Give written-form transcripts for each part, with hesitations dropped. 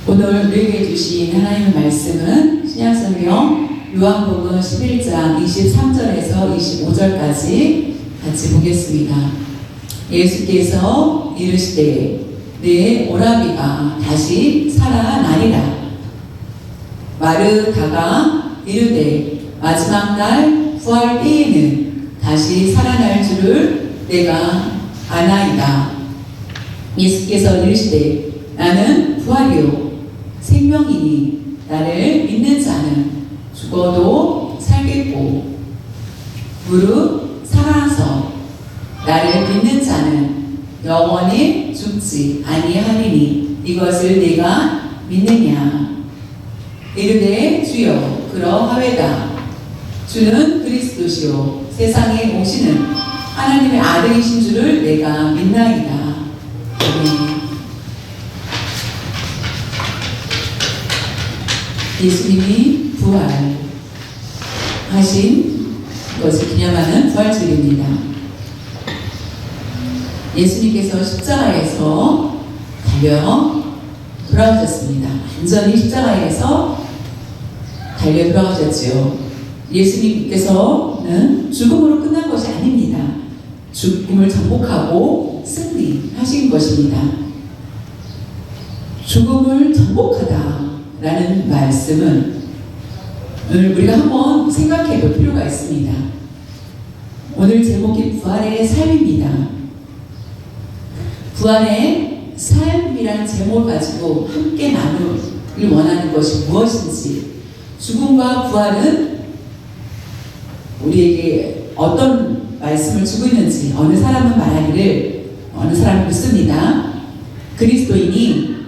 오늘 우리에게 주신 하나님의 말씀은 신약성경 요한복음 11장 23절에서 25절까지 같이 보겠습니다. 예수께서 이르시되 내 오라비가 다시 살아나리라. 마르다가 이르되 마지막 날 부활 때에는 다시 살아날 줄을 내가 아나이다. 예수께서 이르시되 나는 부활이요 생명이니 나를 믿는 자는 죽어도 살겠고 무릇 살아서 나를 믿는 자는 영원히 죽지 아니하리니 이것을 내가 믿느냐. 이르되 주여 그러하외다. 주는 그리스도시요 세상에 오시는 하나님의 아들이신 줄을 내가 믿나이다. 아멘. 예수님이 부활하신 것을 기념하는 부활절입니다. 예수님께서 십자가에서 달려 돌아오셨습니다. 완전히 십자가에서 달려 돌아오셨지요. 예수님께서는 죽음으로 끝난 것이 아닙니다. 죽음을 정복하고 승리하신 것입니다. 죽음을 정복하다 라는 말씀은 우리가 한번 생각해 볼 필요가 있습니다. 오늘 제목이 부활의 삶입니다. 부활의 삶이라는 제목을 가지고 함께 나누길 원하는 것이 무엇인지, 죽음과 부활은 우리에게 어떤 말씀을 주고 있는지, 어느 사람은 말하기를, 어느 사람은 묻습니다. 그리스도인이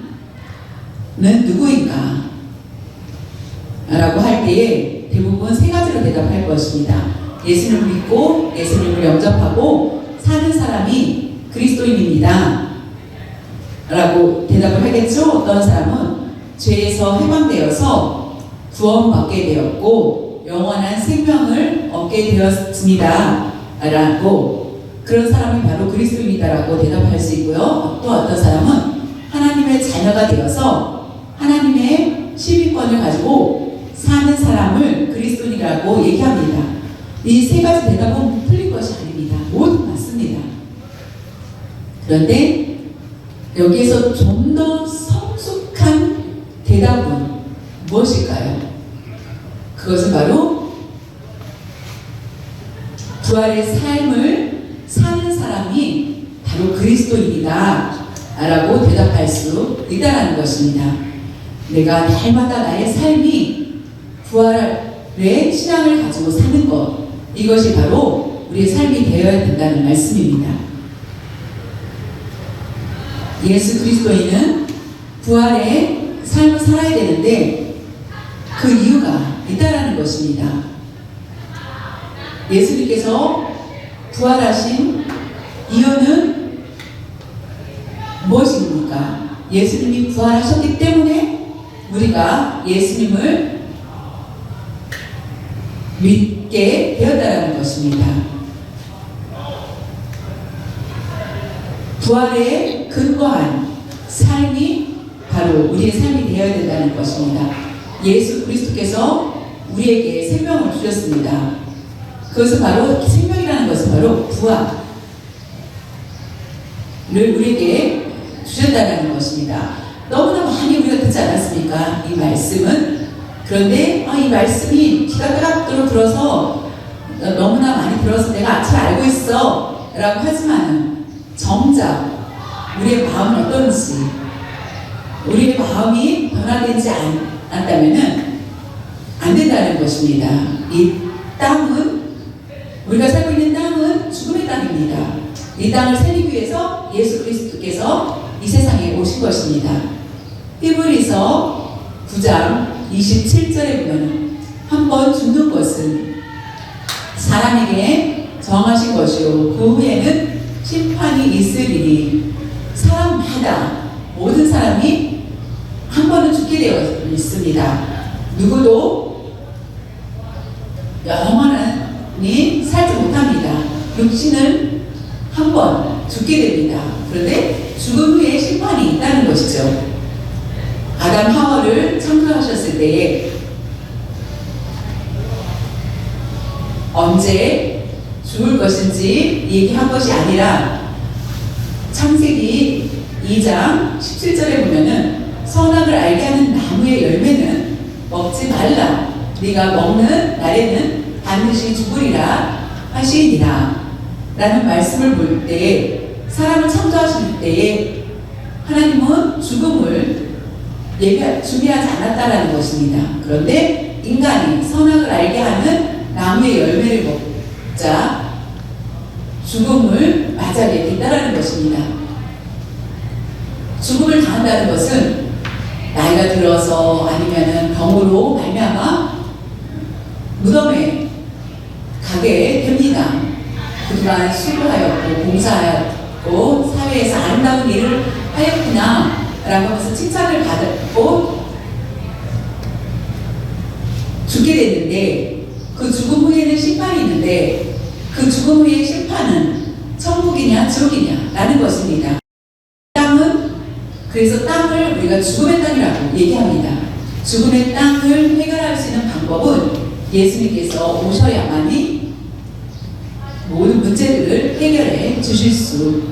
는 누구인가? 라고 할 때에 대부분 세 가지로 대답할 것입니다. 예수님을 믿고 예수님을 영접하고 사는 사람이 그리스도인입니다. 라고 대답을 하겠죠. 어떤 사람은 죄에서 해방되어서 구원받게 되었고 영원한 생명을 얻게 되었습니다. 라고, 그런 사람이 바로 그리스도인이다라고 대답할 수 있고요. 또 어떤 사람은 하나님의 자녀가 되어서 하나님의 시민권을 가지고 사는 사람을 그리스도인이라고 얘기합니다. 이 세 가지 대답은 틀린 것이 아닙니다. 모두 맞습니다. 그런데 여기에서 좀 더 성숙한 대답은 무엇일까요? 그것은 바로 부활의 삶을 사는 사람이 바로 그리스도인이다 라고 대답할 수 있다는 것입니다. 내가 날마다 나의 삶이 부활의 신앙을 가지고 사는 것, 이것이 바로 우리의 삶이 되어야 된다는 말씀입니다. 예수 그리스도인은 부활의 삶을 살아야 되는데 그 이유가 있다라는 것입니다. 예수님께서 부활하신 이유는 무엇입니까? 예수님이 부활하셨기 때문에 우리가 예수님을 믿게 되었다는 것입니다. 부활에 근거한 삶이 바로 우리의 삶이 되어야 된다는 것입니다. 예수 그리스도께서 우리에게 생명을 주셨습니다. 그것은 바로, 생명이라는 것은 바로 부활을 우리에게 주셨다는 것입니다. 너무나 많이 우리가 듣지 않았습니까? 이 말씀은. 그런데 이 말씀이 귀가 따갑도록 들어서 너무나 많이 들어서 내가 잘 알고 있어 라고 하지만 정작 우리의 마음은 어떤지, 우리의 마음이 변화되지 않았다면 안 된다는 것입니다. 이 땅은, 우리가 살고 있는 땅은 죽음의 땅입니다. 이 땅을 살리기 위해서 예수 그리스도께서 이 세상에 오신 것입니다. 히브리서 9장 27절에 보면 한번 죽는 것은 사람에게 정하신 것이요 그 후에는 심판이 있으리니, 사람마다, 모든 사람이 한 번은 죽게 되어 있습니다. 누구도 영원히 살지 못합니다. 육신은 한 번 죽게 됩니다. 그런데 죽음 후에 심판이 있다는 것이죠. 아담 하와를 창조하셨을 때에 언제 죽을 것인지 얘기한 것이 아니라 창세기 2장 17절에 보면은 선악을 알게 하는 나무의 열매는 먹지 말라. 네가 먹는 날에는 반드시 죽으리라 하시니라 라는 말씀을 볼 때에, 사람을 창조하실 때에 하나님은 죽음을 준비하지 않았다라는 것입니다. 그런데 인간이 선악을 알게 하는 나무의 열매를 먹자 죽음을 맞이하게 된다는 것입니다. 죽음을 당한다는 것은 나이가 들어서 아니면은 병으로 말미암아 무덤에 가게 됩니다. 그동안 수고하였고 봉사하였고 사회에서 아름다운 일을 하였구나 라고 하면서 칭찬을 받았고 죽게 됐는데, 그 죽음 후에는 심판이 있는데 그 죽음 후의 심판은 천국이냐 지옥이냐 라는 것입니다. 땅은, 그래서 땅을 우리가 죽음의 땅이라고 얘기합니다. 죽음의 땅을 해결할 수 있는 방법은 예수님께서 오셔야만이 모든 문제들을 해결해 주실 수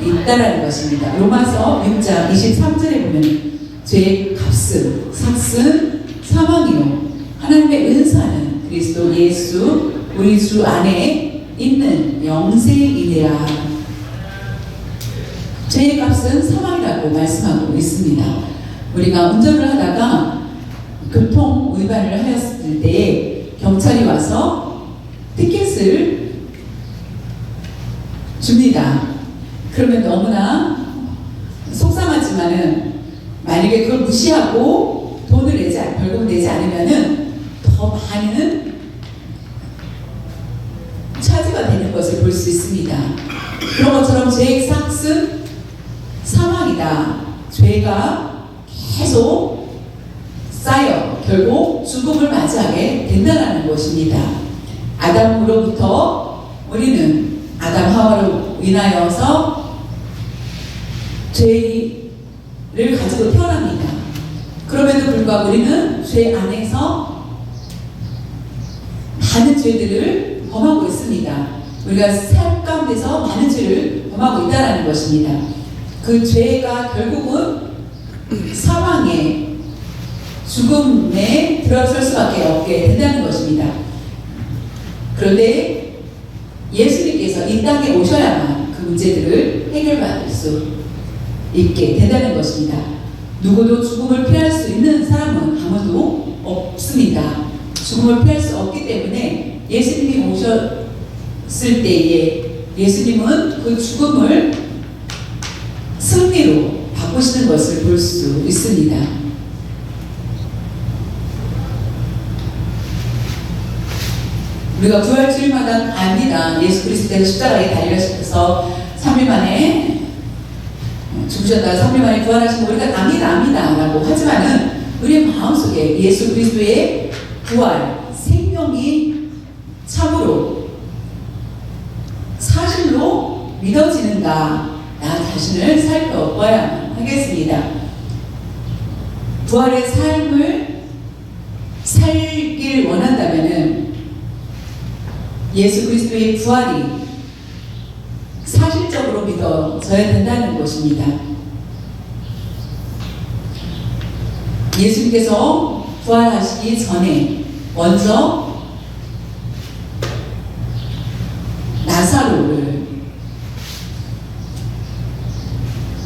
있다라는 것입니다. 로마서 6장 23절에 보면 죄의 값은 삭은 사망이요 하나님의 은사는 그리스도 예수 우리 주 안에 있는 영생이니라. 죄의 값은 사망이라고 말씀하고 있습니다. 우리가 운전을 하다가 교통 위반을 하였을 때 경찰이 와서 티켓을 줍니다. 그러면 너무나 속상하지만은 만약에 그걸 무시하고 벌금을 내지 않으면은 더 많은 차지가 되는 것을 볼 수 있습니다. 그런 것처럼 죄의 삭은 사망이다. 죄가 계속 쌓여 결국 죽음을 맞이하게 된다는 것입니다. 아담으로부터 우리는 아담 하와로 인하여서 죄를 가지고 태어납니다. 그럼에도 불구하고 우리는 죄 안에서 많은 죄들을 범하고 있습니다. 우리가 삶 가운데서 많은 죄를 범하고 있다는 것입니다. 그 죄가 결국은 사망의 죽음에 들어설 수밖에 없게 된다는 것입니다. 그런데 예수님께서 이 땅에 오셔야만 그 문제들을 해결받을 수 있게 된다는 것입니다. 누구도 죽음을 피할 수 있는 사람은 아무도 없습니다. 죽음을 피할 수 없기 때문에 예수님이 오셨을 때에 예수님은 그 죽음을 승리로 바꾸시는 것을 볼 수 있습니다. 우리가 부활주일마다 압니다. 예수 그리스도께서 십자가에 달려서 3일 만에 죽으셨다가 3일 만에 부활하신 거 우리가 압니다 라고 하지만은 우리의 마음속에 예수 그리스도의 부활, 생명이 참으로 사실로 믿어지는가, 나 자신을 살펴봐야 하겠습니다. 부활의 삶을 살길 원한다면은 예수 그리스도의 부활이 사실적으로 믿어져야 된다는 것입니다. 예수님께서 부활하시기 전에 먼저 나사로를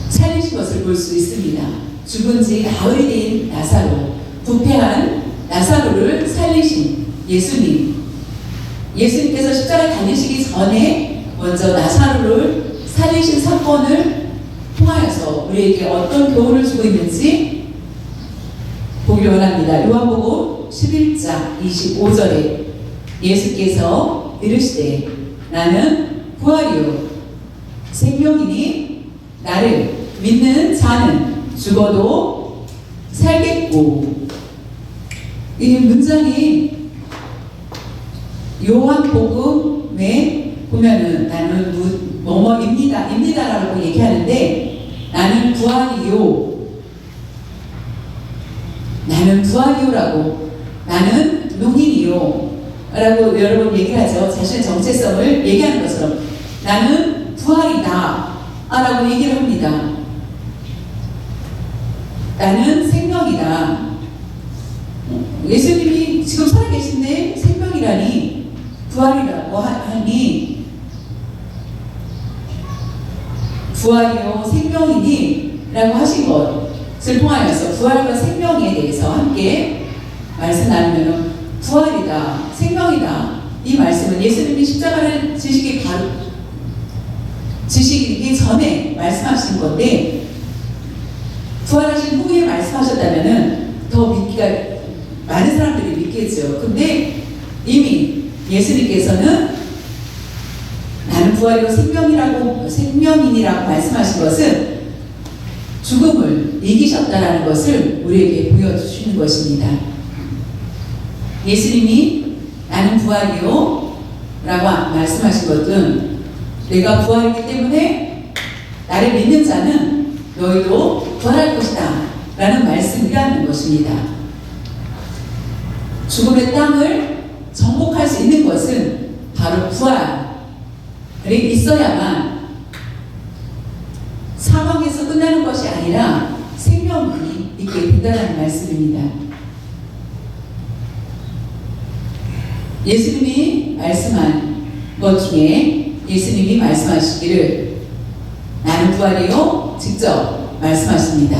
살리신 것을 볼 수 있습니다. 죽은 지 나흘이 된 나사로, 부패한 나사로를 살리신 예수님. 예수님께서 십자가에 달리시기 전에 먼저 나사로를 살리신 사건을 통하여서 우리에게 어떤 교훈을 주고 있는지 보기 원합니다. 요한복음 11장 25절에 예수께서 이르시되 나는 부활이요 생명이니 나를 믿는 자는 죽어도 살겠고, 이 문장이 요한복음에 보면은 나는 뭐뭐입니다라고 얘기하는데 나는 부활이요 부활이요라고, 나는 농인이요 라고 여러분 얘기하죠. 자신의 정체성을 얘기하는 것처럼 나는 부활이다 라고 얘기를 합니다. 나는 생명이다. 예수님이 지금 살아계신데 생명이라니, 부활이라고 하니, 부활이요 생명이니 라고 하신 것을 통하여서 부활과 생명에 대해서 함께 말씀 나누면, 부활이다, 생명이다, 이 말씀은 예수님이 십자가를 지시기 전에 말씀하신 건데, 부활하신 후에 말씀하셨다면 더 믿기가, 많은 사람들이 믿겠죠. 근데 이미 예수님께서는 나는 부활이고 생명이니라고 말씀하신 것은 죽음을 이기셨다라는 것을 우리에게 보여주시는 것입니다. 예수님이 나는 부활이요 라고 말씀하신 것은, 내가 부활이기 때문에 나를 믿는 자는 너희도 부활할 것이다 라는 말씀이라는 것입니다. 죽음의 땅을 정복할 수 있는 것은 바로 부활이 있어야만, 사망에서 끝나는 것이 아니라 생명이 있게 된다는 말씀입니다. 예수님이 말씀한 것 중에, 예수님이 말씀하시기를 나는 부활이요 직접 말씀하십니다.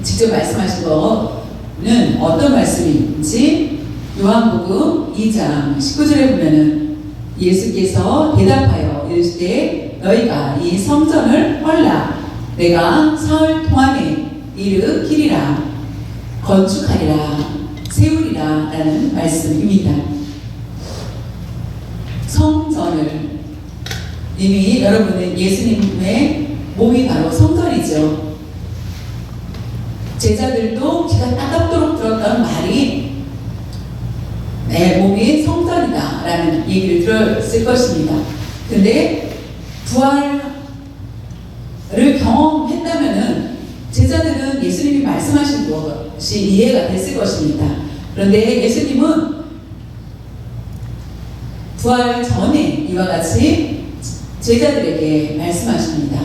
직접 말씀하신 거는 어떤 말씀인지 요한복음 2장 19절에 보면은 예수께서 대답하여 이르시되 너희가 이 성전을 헐라 내가 사흘 동안에 일으키리라 건축하리라 세우리라 라는 말씀입니다. 성전을, 이미 여러분은 예수님의 몸이 바로 성전이죠. 제자들도 귀가 따갑도록 들었던 말이 내 몸이 성전이다 라는 얘기를 들었을 것입니다. 근데 부활을 경험했다면은 제자들은 예수님이 말씀하신 것이 이해가 됐을 것입니다. 그런데 예수님은 부활 전에 이와 같이 제자들에게 말씀하십니다.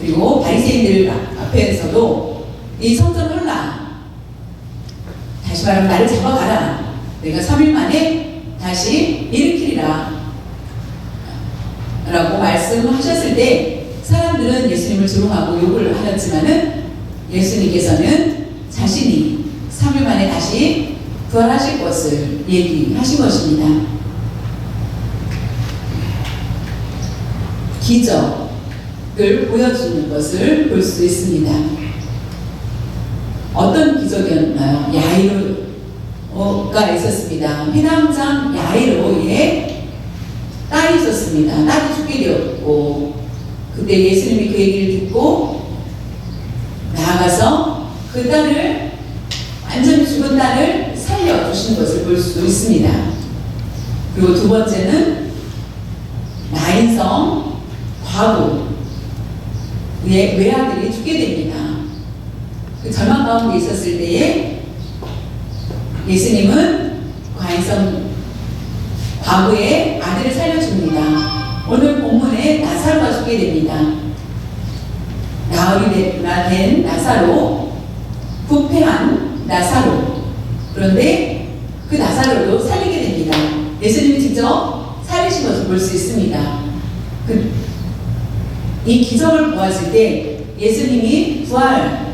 그리고 바리새인들 앞에서도 이 성전 헐라, 다시 말하면 나를 잡아가라, 내가 3일 만에 다시 일으키리라 라고 말씀하셨을 때 사람들은 예수님을 조롱하고 욕을 하였지만은 예수님께서는 자신이 3일 만에 다시 부활하실 것을 얘기하신 것입니다. 기적을 보여주는 것을 볼 수 있습니다. 어떤 기적이었나요? 야이로가 있었습니다. 회당장 야이로의 딸이 있었습니다. 딸이 죽게 되었고, 그때 예수님이 그 얘기를 듣고 나아가서 그 딸을, 완전히 죽은 딸을 살려주신 것을 볼 수 있습니다. 그리고 두 번째는 나인성 과부의 외아들이 죽게 됩니다. 그 절망 가운데 있었을 때에 예수님은 과부의 아들을 살려줍니다. 오늘 본문에 나사로가 죽게 됩니다. 나흘이 된 나사로, 부패한 나사로. 그런데 그 나사로도 살리게 됩니다. 예수님이 직접 살리신 것을 볼 수 있습니다. 이 기적을 보았을 때 예수님이 부활의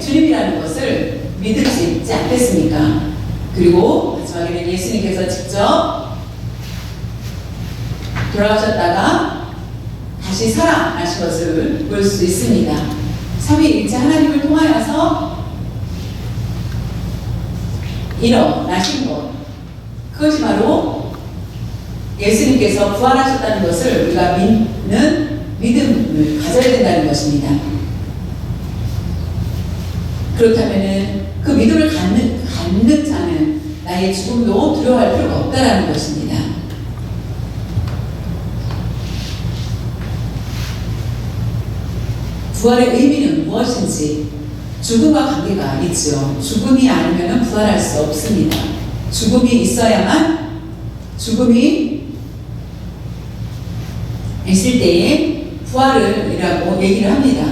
주님이라는 것을 믿을 수 있지 않겠습니까? 그리고 마지막에는 예수님께서 직접 돌아가셨다가 다시 살아나신 것을 볼 수 있습니다. 삼위일체 하나님을 통하여서 일어나신 것, 그것이 바로 예수님께서 부활하셨다는 것을 우리가 믿는 믿음을 가져야 된다는 것입니다. 그렇다면 그 믿음을 갖는 자는 나의 죽음도 두려워할 필요가 없다는 것입니다. 부활의 의미는 무엇인지 죽음과 관계가 있죠. 죽음이 아니면 부활할 수 없습니다. 죽음이 있어야만, 죽음이 있을 때에 부활이라고 얘기를 합니다.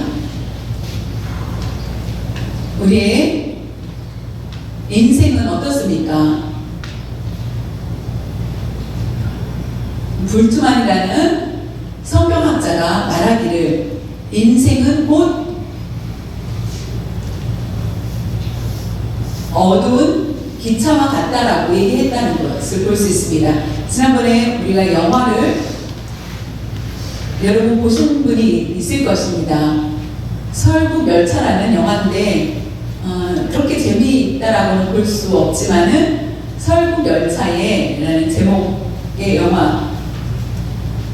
우리의 인생은 어떻습니까? 불트만이라는 성경학자가 말하기를 인생은 곧 어두운 기차와 같다라고 얘기했다는 것을 볼 수 있습니다. 지난번에 우리가 영화를 여러분 보신 분이 있을 것입니다. 설국열차라는 영화인데 그렇게 재미있다라고는 볼 수 없지만은 설국열차에라는 제목의 영화,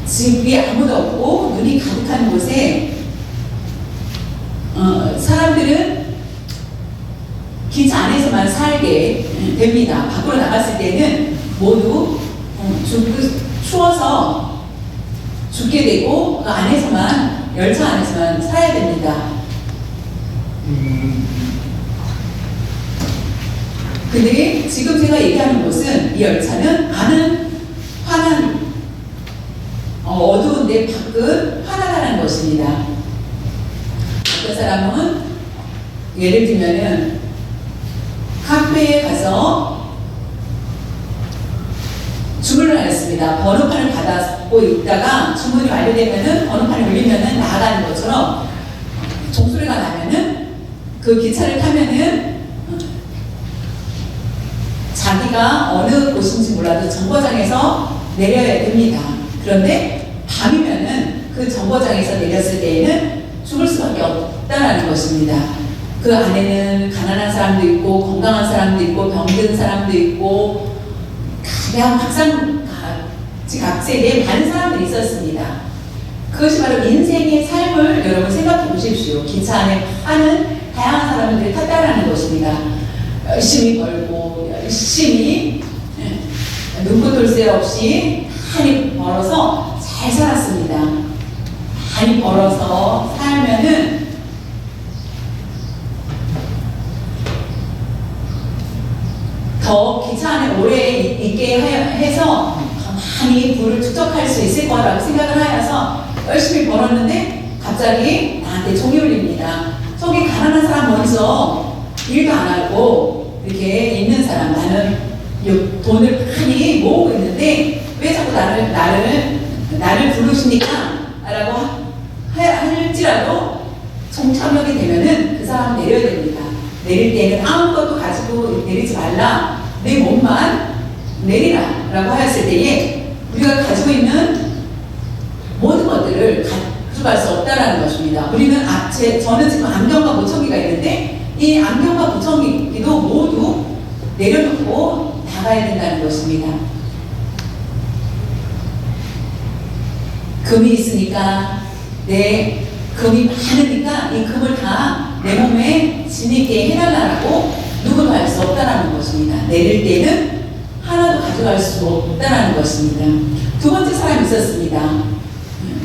집이 아무도 없고 눈이 가득한 곳에 사람들은 기차 안에서만 살게 됩니다. 밖으로 나갔을 때는 모두 추워서 죽게 되고 그 안에서만, 열차 안에서만 살아야 됩니다. 근데 지금 제가 얘기하는 것은 이 열차는 안은 환한, 어두운데 밖은 환하다는 것입니다. 어떤 사람은 예를 들면은 카페에 가서 주문을 하였습니다. 번호판을 받고 있다가 주문이 완료되면은 번호판을 울리면은 나가는 것처럼 종소리가 나면은 그 기차를 타면은 자기가 어느 곳인지 몰라도 정거장에서 내려야 됩니다. 그런데 밤이면은 그 정거장에서 내렸을 때에는 죽을 수밖에 없다라는 것입니다. 그 안에는 가난한 사람도 있고 건강한 사람도 있고 병든 사람도 있고 그냥 각색의 많은 사람들이 있었습니다. 그것이 바로 인생의 삶을 여러분 생각해 보십시오. 기차 안에 많은 다양한 사람들이 탔다라는 것입니다. 열심히 벌고 열심히 눈꽃 새 없이 많이 벌어서 잘 살았습니다. 많이 벌어서 살면은 더 기차 안에 오래 있게 해서 많이 부를 축적할 수 있을 거라고 생각을 하여서 열심히 벌었는데 갑자기 나한테 종이 울립니다. 저기 가난한 사람 먼저 일도 안 하고 이렇게 있는 사람, 나는 돈을 많이 모으고 있는데 왜 자꾸 나를 부르시니까 라고 할지라도 종착역이 되면은 그 사람 내려야 됩니다. 내릴 때는 아무것도 가지고 내리지 말라, 내 몸만 내리라 라고 하였을 때에 우리가 가지고 있는 모든 것들을 가져갈 수 없다라는 것입니다. 우리는 저는 지금 안경과 보청기가 있는데 이 안경과 보청기도 모두 내려놓고 나가야 된다는 것입니다. 금이 있으니까, 내 금이 많으니까 이 금을 다 내 몸에 지니게 해달라고 누구도 할 수 없다라는 것입니다. 내릴 때는 하나도 가져갈 수 없다라는 것입니다. 두 번째 사람이 있었습니다.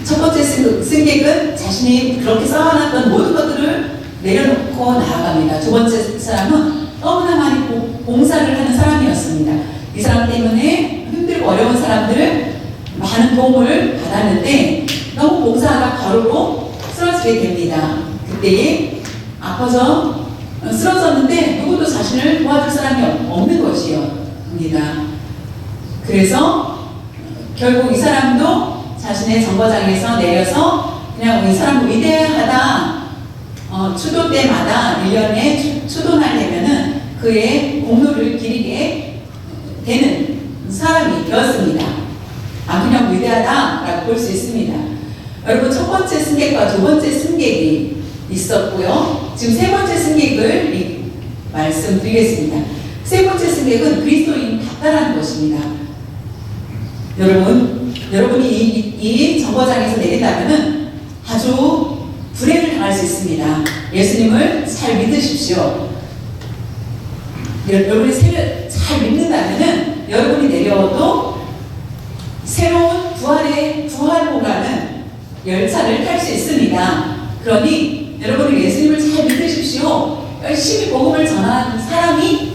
첫 번째 승객은 자신이 그렇게 쌓아놨던 모든 것들을 내려놓고 나아갑니다. 두 번째 사람은 너무나 많이 봉사를 하는 사람이었습니다. 이 사람 때문에 힘들고 어려운 사람들을 많은 도움을 받았는데 너무 봉사하다 바로 쓰러지게 됩니다. 그때에 아파서 쓰러졌는데 누구도 자신을 도와줄 사람이 없는 것이옵니다. 그래서 결국 이 사람도 자신의 정거장에서 내려서 그냥 이 사람 위대하다, 추도 때마다 1년에 추도날 되면은 그의 공로를 기리게 되는 사람이 되었습니다. 그냥 위대하다라고 볼 수 있습니다. 여러분, 첫 번째 승객과 두 번째 승객이 있었고요. 지금 세 번째 승객을 말씀드리겠습니다. 세 번째 승객은 그리스도인 같다라는 것입니다. 여러분이 이 정거장에서 내린다면은 아주 불행을 당할 수 있습니다. 예수님을 잘 믿으십시오. 여러분이 잘 믿는다면은 여러분이 내려도 새로운 부활호라는 열차를 탈 수 있습니다. 그러니 여러분이 예수님을 잘 믿으십시오. 열심히 복음을 전한 사람이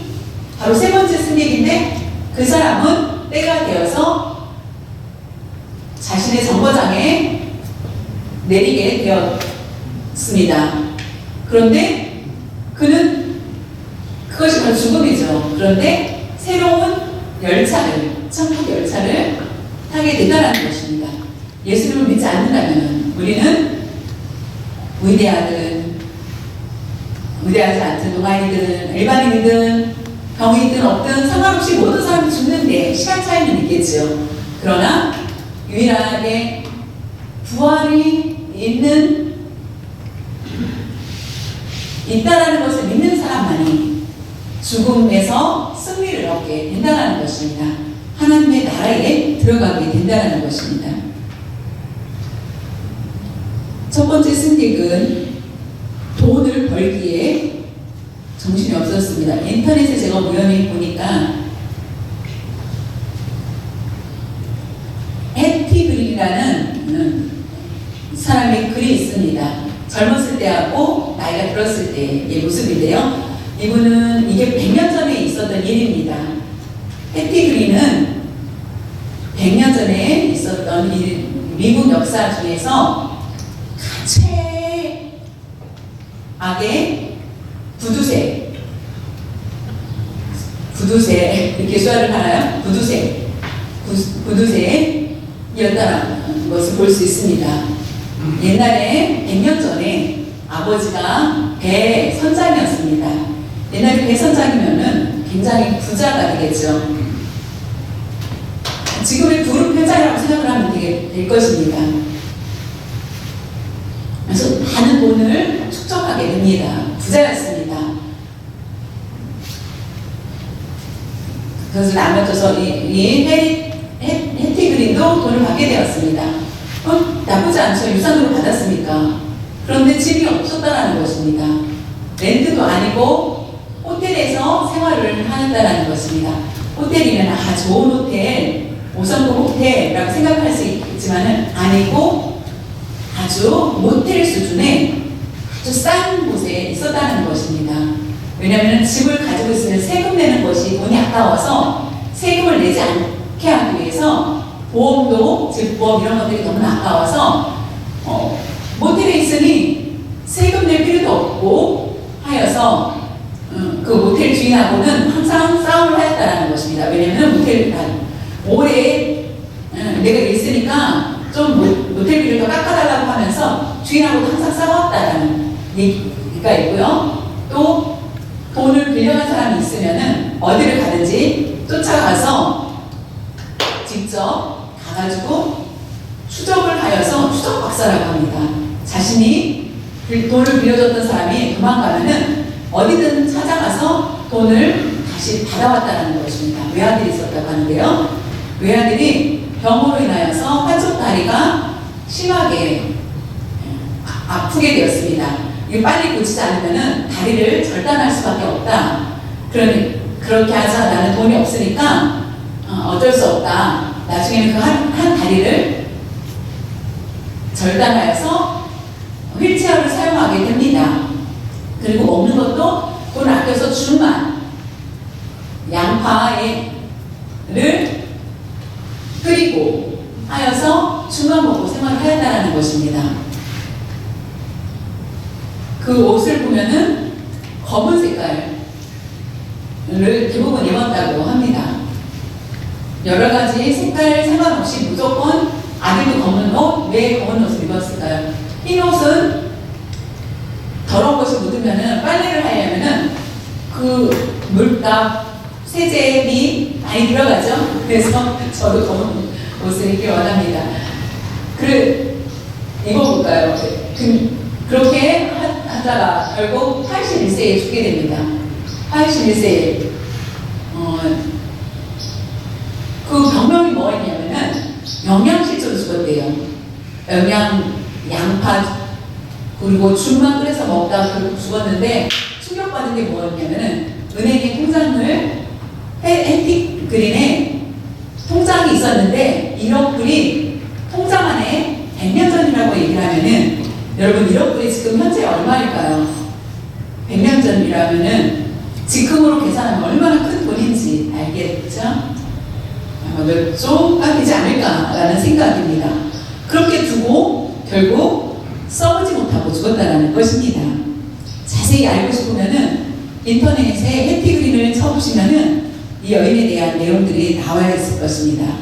바로 세 번째 승객인데, 그 사람은 때가 되어서 자신의 정거장에 내리게 되었습니다. 그런데 그는 그것이 바로 죽음이죠. 그런데 새로운 열차를, 천국 열차를 타게 된다는 것입니다. 예수님을 믿지 않는다면 우리는 위대하든 위대하지 않든 동아인이든 일반인이든 병이 있든 없든 상관없이 모든 사람이 죽는데 시간 차이는 있겠죠. 그러나 유일하게 부활이 있다라는 것을 믿는 사람만이 죽음에서 승리를 얻게 된다는 것입니다. 하나님의 나라에 들어가게 된다는 것입니다. 첫 번째 승객은 돈을 벌기에 정신이 없었습니다. 인터넷에 제가 우연히 보니까 해티 그린이라는 사람의 글이 있습니다. 젊었을 때하고 나이가 들었을 때의 모습인데요. 이분은 이게 100년 전에 있었던 일입니다. 해티 그린은 100년 전에 있었던 미국 역사 중에서 최악의 구두쇠 이렇게 수화를 하나요? 구두쇠였다는 것을 볼 수 있습니다. 옛날에 100년 전에 아버지가 배 선장이었습니다. 옛날에 배 선장이면은 굉장히 부자가 되겠죠. 지금의 두릅 회장이라고 생각을 하면 될 것입니다. 그래서 많은 돈을 축적하게 됩니다. 부자였습니다. 그래서 나머져서 이 해티 그린도 돈을 받게 되었습니다. 나쁘지 않죠. 유산으로 받았으니까. 그런데 집이 없었다는 것입니다. 렌트도 아니고 호텔에서 생활을 한다는 것입니다. 호텔이면 좋은 호텔, 5성급 호텔이라고 생각할 수 있지만 아니고 아주 모텔 수준의 아주 싼 곳에 있었다는 것입니다. 왜냐하면 집을 가지고 있으면 세금 내는 것이 돈이 아까워서 세금을 내지 않게 하기 위해서 보험도, 집보험 이런 것들이 너무 아까워서 모텔에 있으니 세금 낼 필요도 없고 하여서 그 모텔 주인하고는 항상 싸움을 하였다는 것입니다. 왜냐하면 모텔 오래 내가 있으니까 좀 모텔비를 더 깎아달라고 하면서 주인하고 항상 싸웠다라는 얘기가 있고요. 또 돈을 빌려간 사람이 있으면은 어디를 가든지 쫓아가서 직접 가가지고 추적을 하여서 추적 박사라고 합니다. 자신이 돈을 빌려줬던 사람이 도망가면은 어디든 찾아가서 돈을 다시 받아왔다는 것입니다. 외아들이 있었다고 하는데요. 외아들이 병으로 인하여서 한쪽 다리가 심하게 아프게 되었습니다. 이게 빨리 고치지 않으면 다리를 절단할 수밖에 없다. 그렇게 하자. 나는 돈이 없으니까 어쩔 수 없다. 나중에는 그 한 다리를 절단하여서 휠체어를 사용하게 됩니다. 그리고 먹는 것도 돈 아껴서 죽만 양파를 끓이고 하여서 죽만 먹고 생활을 하였다는 것입니다. 그 옷을 보면은 검은 색깔을 대부분 입었다고 합니다. 여러 가지 색깔 상관없이 무조건 아기도 검은 옷, 왜 검은 옷을 입었을까요? 흰 옷은 더러운 것이 묻으면은 빨래를 하려면은 그 물값, 세제비 많이 들어가죠. 그래서 저도 검은 옷을 입기 원합니다. 입어볼까요? 그렇게 하다가 결국 81세에 죽게 됩니다. 81세에 그 병명이 뭐였냐면은 영양실조로 죽었대요. 양파 그리고 죽만 끓여서 먹다가 결국 죽었는데 충격받은 게 뭐였냐면은 은행에 통장을 해티 그린에 통장이 있었는데 1억 불이 통장 안에 100년 전이라고 얘기를 하면은 여러분 1억 불이 지금 현재 얼마일까요? 100년 전이라면은 지금으로 계산하면 얼마나 큰 돈인지 알겠죠? 아마 몇 조가 되지 않을까라는 생각입니다. 그렇게 두고 결국 써보지 못하고 죽었다라는 것입니다. 자세히 알고 싶으면은 인터넷에 해피그린을 쳐보시면은 이 여인에 대한 내용들이 나와 있을 것입니다.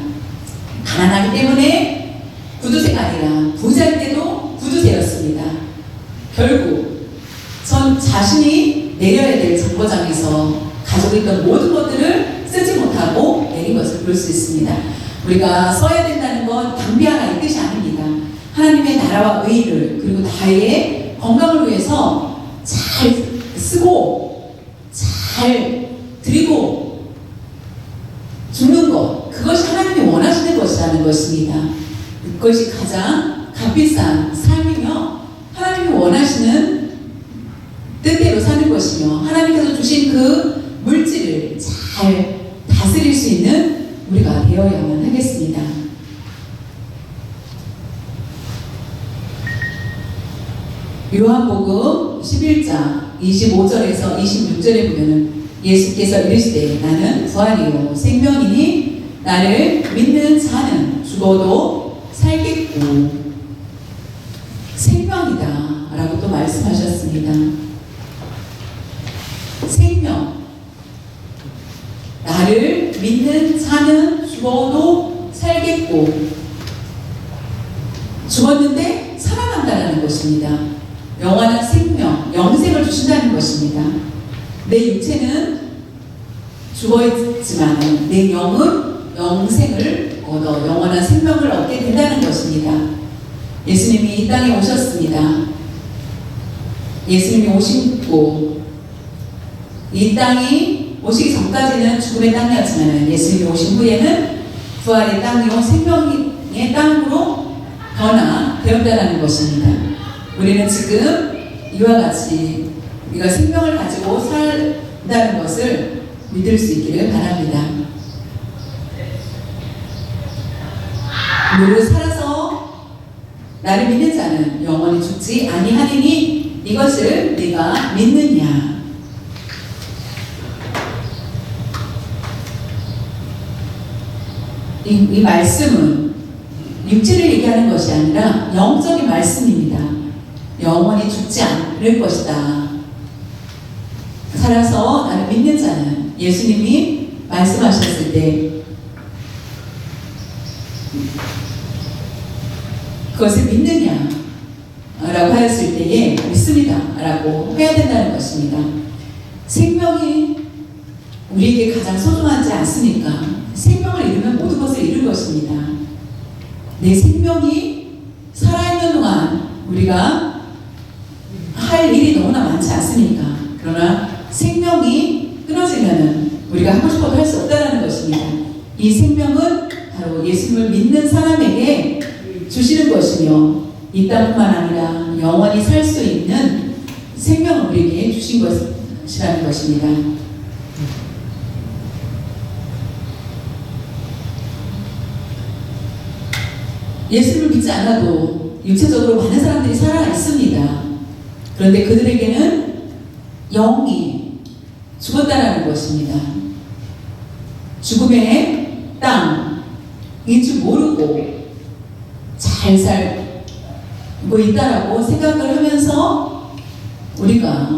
가난하기 때문에 구두쇠가 아니라 부자일 때도 구두쇠였습니다. 결국 전 자신이 내려야 될 정거장에서 가지고 있던 모든 것들을 쓰지 못하고 내린 것을 볼 수 있습니다. 우리가 써야 된다는 건 낭비하라 이 뜻이 아닙니다. 하나님의 나라와 의를 그리고 나의 건강을 위해서 잘 쓰고 잘 드리고 죽는 것, 그것이 하나님이 원하시는 것이라는 것입니다. 그것이 가장 값비싼 삶이며 하나님이 원하시는 뜻대로 사는 것이며 하나님께서 주신 그 물질을 잘 다스릴 수 있는 우리가 되어야만 하겠습니다. 요한복음 11장 25절에서 26절에 보면은 예수께서 이르시되 나는 부활이요 생명이니 나를 믿는 자는 죽어도 살겠고 생명이다 라고 또 말씀하셨습니다. 생명, 나를 믿는 자는 죽어도 살겠고 죽었는데 살아난다라는 것입니다. 영원한 생명, 영생을 주신다는 것입니다. 내 육체는 죽어있지만 내 영은 영생을 얻어 영원한 생명을 얻게 된다는 것입니다. 예수님이 이 땅에 오셨습니다. 예수님이 오시고 이 땅이 오시기 전까지는 죽음의 땅이었지만 예수님이 오신 후에는 부활의 땅이요 생명의 땅으로 변화되었다는 것입니다. 우리는 지금 이와 같이 우리가 생명을 가지고 산다는 것을 믿을 수 있기를 바랍니다. 너를 살아서 나를 믿는 자는 영원히 죽지 아니하리니 이것을 네가 믿느냐? 이 말씀은 육체를 얘기하는 것이 아니라 영적인 말씀입니다. 영원히 죽지 않을 것이다. 살아서 나를 믿는 자는 예수님이 말씀하셨을 때 그것을 믿느냐 라고 하였을 때에 믿습니다 라고 해야 된다는 것입니다. 생명이 우리에게 가장 소중하지 않습니까? 생명을 잃으면 모든 것을 잃은 것입니다. 내 생명이 살아있는 동안 우리가 할 일이 너무나 많지 않습니까? 그러나 생명이 끊어지면 우리가 하고 싶어도 할 수 없다는 것입니다. 이 생명은 바로 예수님을 믿는 사람에게 주시는 것이며 이 땅뿐만 아니라 영원히 살 수 있는 생명을 우리에게 주신 것이라는 것입니다. 예수를 믿지 않아도 육체적으로 많은 사람들이 살아 있습니다. 그런데 그들에게는 영이 죽었다라는 것입니다. 죽음의 땅인 줄 모르고 잘 살고 있다라고 생각을 하면서 우리가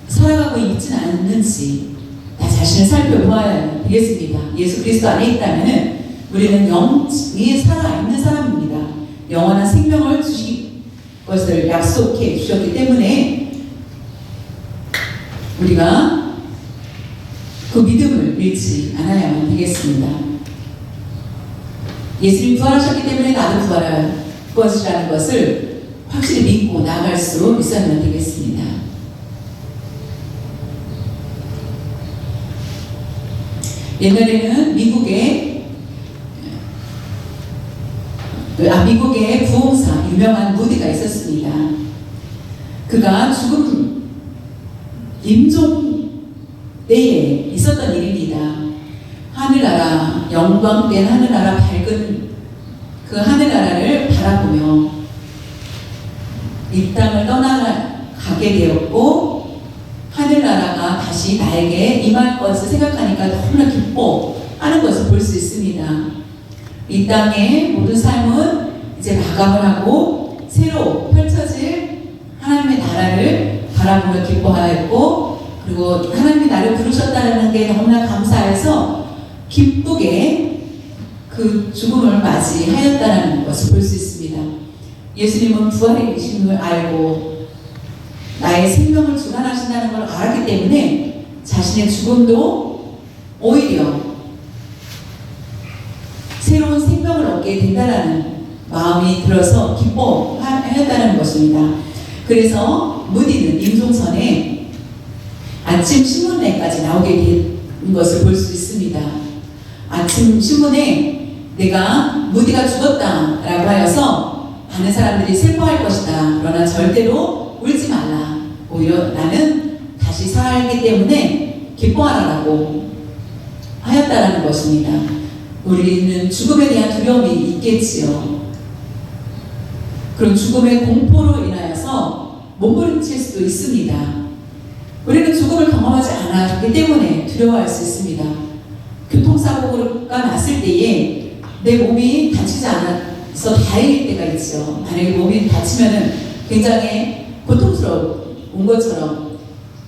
살아가고 있지는 않는지 나 자신을 살펴보아야 되겠습니다. 예수 그리스도 안에 있다면 우리는 영이 살아있는 사람입니다. 영원한 생명을 주실 것을 약속해 주셨기 때문에 우리가 그 믿음을 잃지 않아야만 되겠습니다. 예수님이 부활하셨기 때문에 나도 부활할 것이라는 것을 확실히 믿고 나아갈 수 있어야만 되겠습니다. 옛날에는 미국의 부흥사 유명한 무디가 있었습니다. 그가 죽음 임종 때에 있었던 일입니다. 하늘나라, 영광된 하늘나라, 밝은 그 하늘나라를 바라보며 이 땅을 떠나가게 되었고 하늘나라가 다시 나에게 임할 것을 생각하니까 너무나 기뻐하는 것을 볼 수 있습니다. 이 땅의 모든 삶은 이제 마감을 하고 새로 펼쳐질 하나님의 나라를 바라보며 기뻐하였고, 그리고 하나님이 나를 부르셨다는 게 너무나 감사해서 기쁘게 그 죽음을 맞이하였다는 것을 볼 수 있습니다. 예수님은 부활의 계심을 알고 나의 생명을 주관하신다는 걸 알았기 때문에 자신의 죽음도 오히려 새로운 생명을 얻게 된다는 마음이 들어서 기뻐하였다는 것입니다. 그래서 무디는 임종선에 아침 신문에까지 나오게 된 것을 볼 수 있습니다. 아침 신문에 내가 무디가 죽었다라고 하여서 많은 사람들이 슬퍼할 것이다. 그러나 절대로 울지 말라. 오히려 나는 다시 살기 때문에 기뻐하라고 하였다라는 것입니다. 우리는 죽음에 대한 두려움이 있겠지요. 그런 죽음의 공포로 인하여서 몸부림칠 수도 있습니다. 우리는 죽음을 경험하지 않았기 때문에 두려워할 수 있습니다. 교통사고가 났을 때에 내 몸이 다치지 않아서 다행일 때가 있죠. 만약에 몸이 다치면 굉장히 고통스러운 것처럼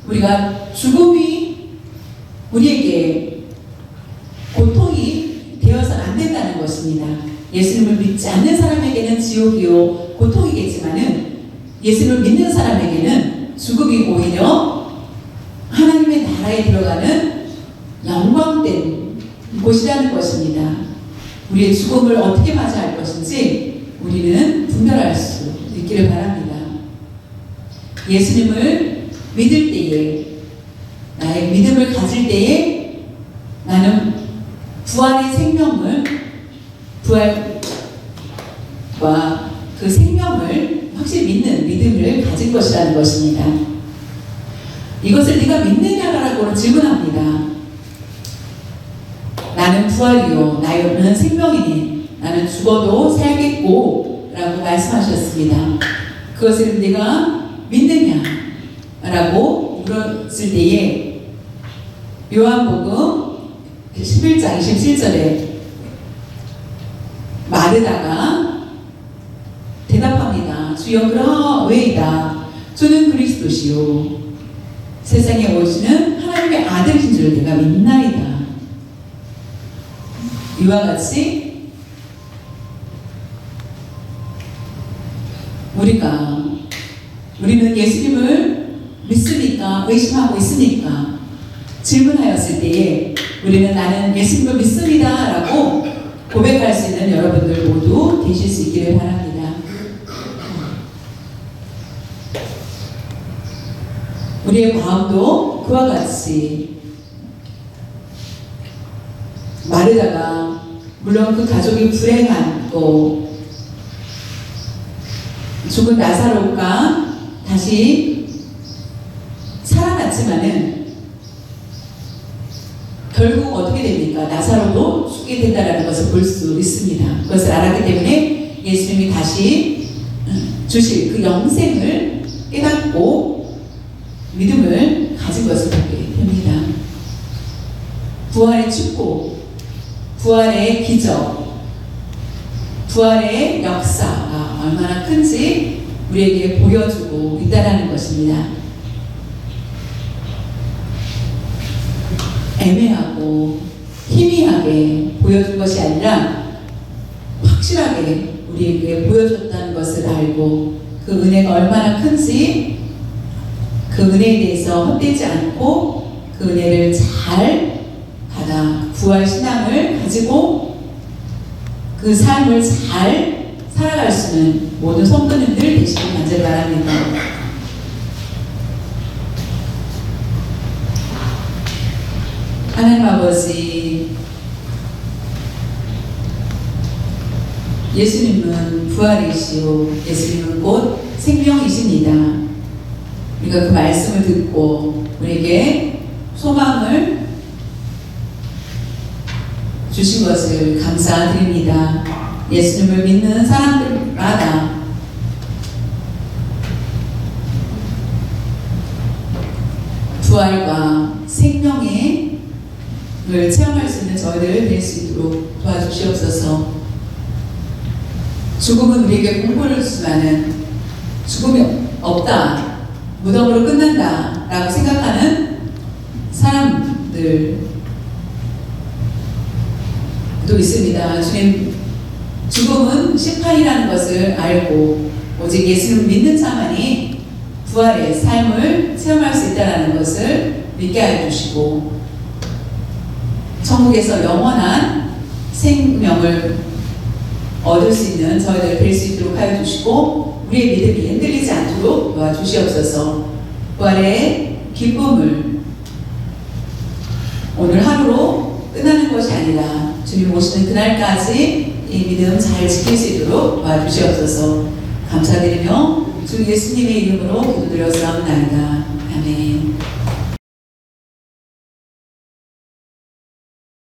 우리가 죽음이 우리에게 고통이 되어서는 안 된다는 것입니다. 예수님을 믿지 않는 사람에게는 지옥이요 고통이겠지만은 예수님을 믿는 사람에게는 죽음이 오히려 하나님의 나라에 들어가는 영광된 곳이라는 것입니다. 우리의 죽음을 어떻게 맞이할 것인지 우리는 분별할 수 있기를 바랍니다. 예수님을 믿을 때에, 나의 믿음을 가질 때에 나는 부활의 생명을, 부활과 그 생명을 확실히 믿는 믿음을 가질 것이라는 것입니다. 이것을 네가 믿느냐라고 질문합니다. 나는 부활이요 나는 생명이니 나는 죽어도 살겠고 라고 말씀하셨습니다. 그것을 네가 믿느냐 라고 물었을 때에 요한복음 11장 27절에 마르다가 대답합니다. 주여 그러하오이다. 주는 그리스도시요 세상에 오시는 하나님의 아들이신 줄 내가 믿나이다. 이와 같이 우리는 예수님을 믿습니까? 의심하고 있습니까? 질문하였을 때에 우리는 나는 예수님을 믿습니다 라고 고백할 수 있는 여러분들 모두 되실 수 있기를 바랍니다. 우리의 마음도 그와 같이 마르다가 물론 그 가족이 불행한 또 죽은 나사로가 다시 살아났지만은 결국 어떻게 됩니까? 나사로도 죽게 된다는 것을 볼 수 있습니다. 그것을 알았기 때문에 예수님이 다시 주실 그 영생을 깨닫고 믿음을 가진 것을 보게 됩니다. 부활의 축복, 부활의 기적, 부활의 역사가 얼마나 큰지 우리에게 보여주고 있다는 것입니다. 애매하고 희미하게 보여준 것이 아니라 확실하게 우리에게 보여줬다는 것을 알고 그 은혜가 얼마나 큰지 그 은혜에 대해서 헛되지 않고 그 은혜를 잘 받아 부활 신앙을 가지고 그 삶을 잘 살아갈 수 있는 모든 성도님들 되시길 간절히 바랍니다. 하나님 아버지, 예수님은 부활이시오 예수님은 곧 생명이십니다. 우리가 그 말씀을 듣고 우리에게 소망을 주신 것을 감사드립니다. 예수님을 믿는 사람들마다 부활과 생명을 체험할 수 있는 저희들 될 수 있도록 도와주시옵소서. 죽음은 우리에게 공포를 주지만은 죽음이 없다, 무덤으로 끝난다 라고 생각하는 사람들도 있습니다. 주님, 죽음은 심판이라는 것을 알고 오직 예수를 믿는 자만이 부활의 삶을 체험할 수 있다는 것을 믿게 하여 주시고, 천국에서 영원한 생명을 얻을 수 있는 저희들 될 수 있도록 하여 주시고, 우리의 믿음이 흔들리지 않도록 도와주시옵소서. 부활의 기쁨을 오늘 하루로 끝나는 것이 아니라 주님 오시는 그날까지 이 믿음 잘 지킬 수 있도록 도와주시옵소서. 감사드리며 주 예수님의 이름으로 기도드렸사옵나이다.